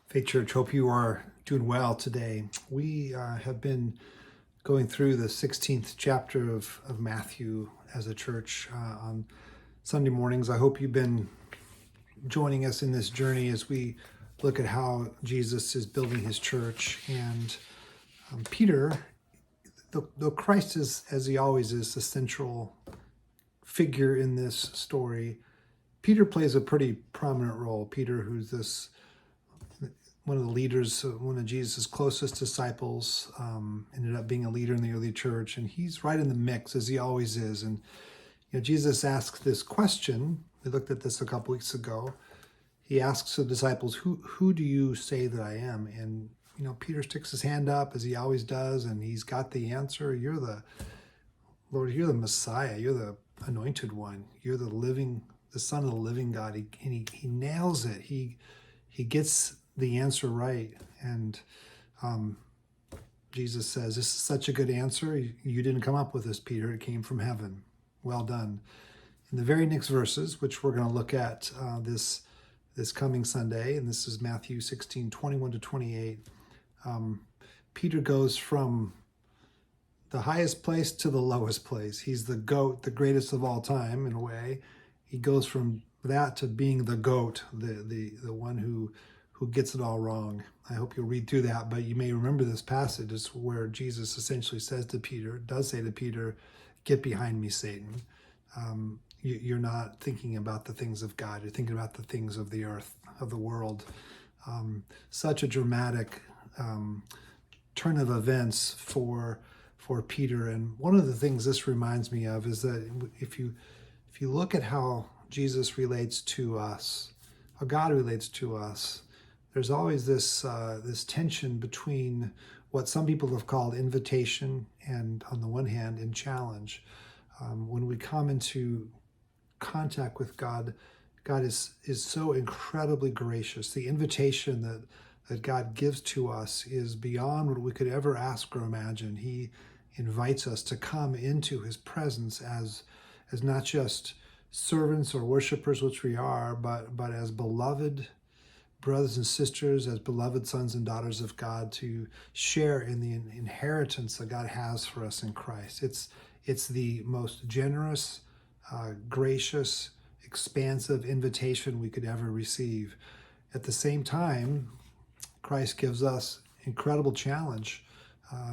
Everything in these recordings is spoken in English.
Faith Church, hope you are doing well today. We have been going through the 16th chapter of Matthew as a church on Sunday mornings. I hope you've been joining us in this journey as we look at how Jesus is building his church. And Peter, though Christ is, as he always is, the central figure in this story, Peter plays a pretty prominent role. Peter, who's this one of the leaders, one of Jesus' closest disciples, ended up being a leader in the early church, and he's right in the mix, as he always is. And Jesus asks this question. We looked at this a couple weeks ago. He asks the disciples, "Who do you say that I am?" And Peter sticks his hand up, as he always does, and he's got the answer. "You're the Lord. You're the Messiah. You're the Anointed One. You're the Son of the living God." He nails it. He gets the answer right. And Jesus says, "This is such a good answer. You didn't come up with this, Peter. It came from heaven. Well done." In the very next verses, which we're going to look at this coming Sunday, and this is Matthew 16:21 to 28, Peter goes from the highest place to the lowest place. He's the GOAT, the greatest of all time, in a way. He goes from that to being the GOAT, the one who gets it all wrong. I hope you'll read through that, but you may remember this passage is where Jesus essentially does say to Peter, "Get behind me, Satan. You're not thinking about the things of God. You're thinking about the things of the earth, of the world." Such a dramatic turn of events for Peter. And one of the things this reminds me of is that if you look at how Jesus relates to us, how God relates to us, there's always this tension between what some people have called invitation and, on the one hand, and challenge. When we come into contact with God, God is so incredibly gracious. The invitation that God gives to us is beyond what we could ever ask or imagine. He invites us to come into his presence as not just servants or worshipers, which we are, but as beloved brothers and sisters, as beloved sons and daughters of God, to share in the inheritance that God has for us in Christ. It's the most generous, gracious, expansive invitation we could ever receive. At the same time, Christ gives us incredible challenge.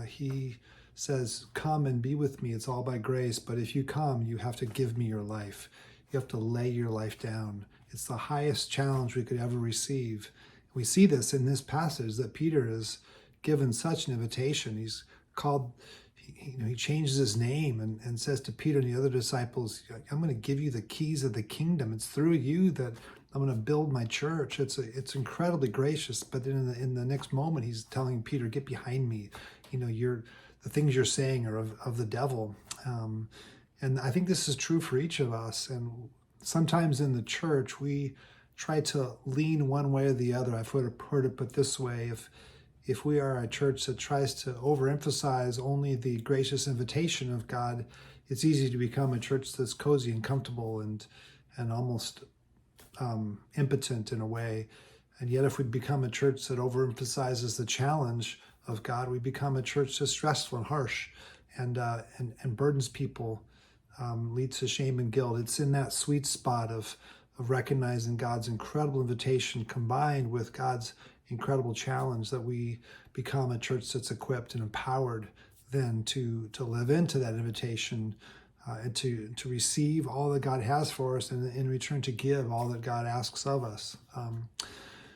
He says, "Come and be with me. It's all by grace. But if you come, you have to give me your life. You have to lay your life down." It's the highest challenge we could ever receive. We see this in this passage, that Peter is given such an invitation. He's called, he changes his name and says to Peter and the other disciples, "I'm going to give you the keys of the kingdom. It's through you that I'm going to build my church." It's incredibly gracious. But in the next moment, he's telling Peter, "Get behind me. The things you're saying are of the devil." And I think this is true for each of us. And sometimes in the church, we try to lean one way or the other. I've heard it put this way: if we are a church that tries to overemphasize only the gracious invitation of God, it's easy to become a church that's cozy and comfortable and almost impotent in a way. And yet, if we become a church that overemphasizes the challenge of God, we become a church that's stressful and harsh and burdens people, leads to shame and guilt. It's in that sweet spot of recognizing God's incredible invitation combined with God's incredible challenge that we become a church that's equipped and empowered then to live into that invitation and to receive all that God has for us, and in return to give all that God asks of us.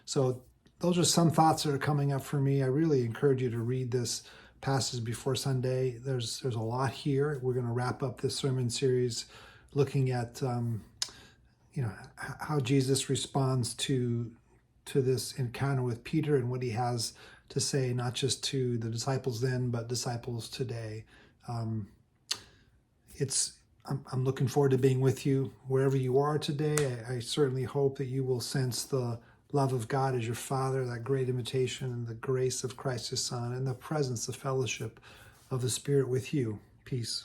So those are some thoughts that are coming up for me. I really encourage you to read this passage before Sunday. There's a lot here. We're going to wrap up this sermon series looking at how Jesus responds to this encounter with Peter and what he has to say, not just to the disciples then, but disciples today. I'm looking forward to being with you wherever you are today. I certainly hope that you will sense the love of God as your Father, that great invitation, and the grace of Christ his Son, and the presence, the fellowship of the Spirit with you. Peace.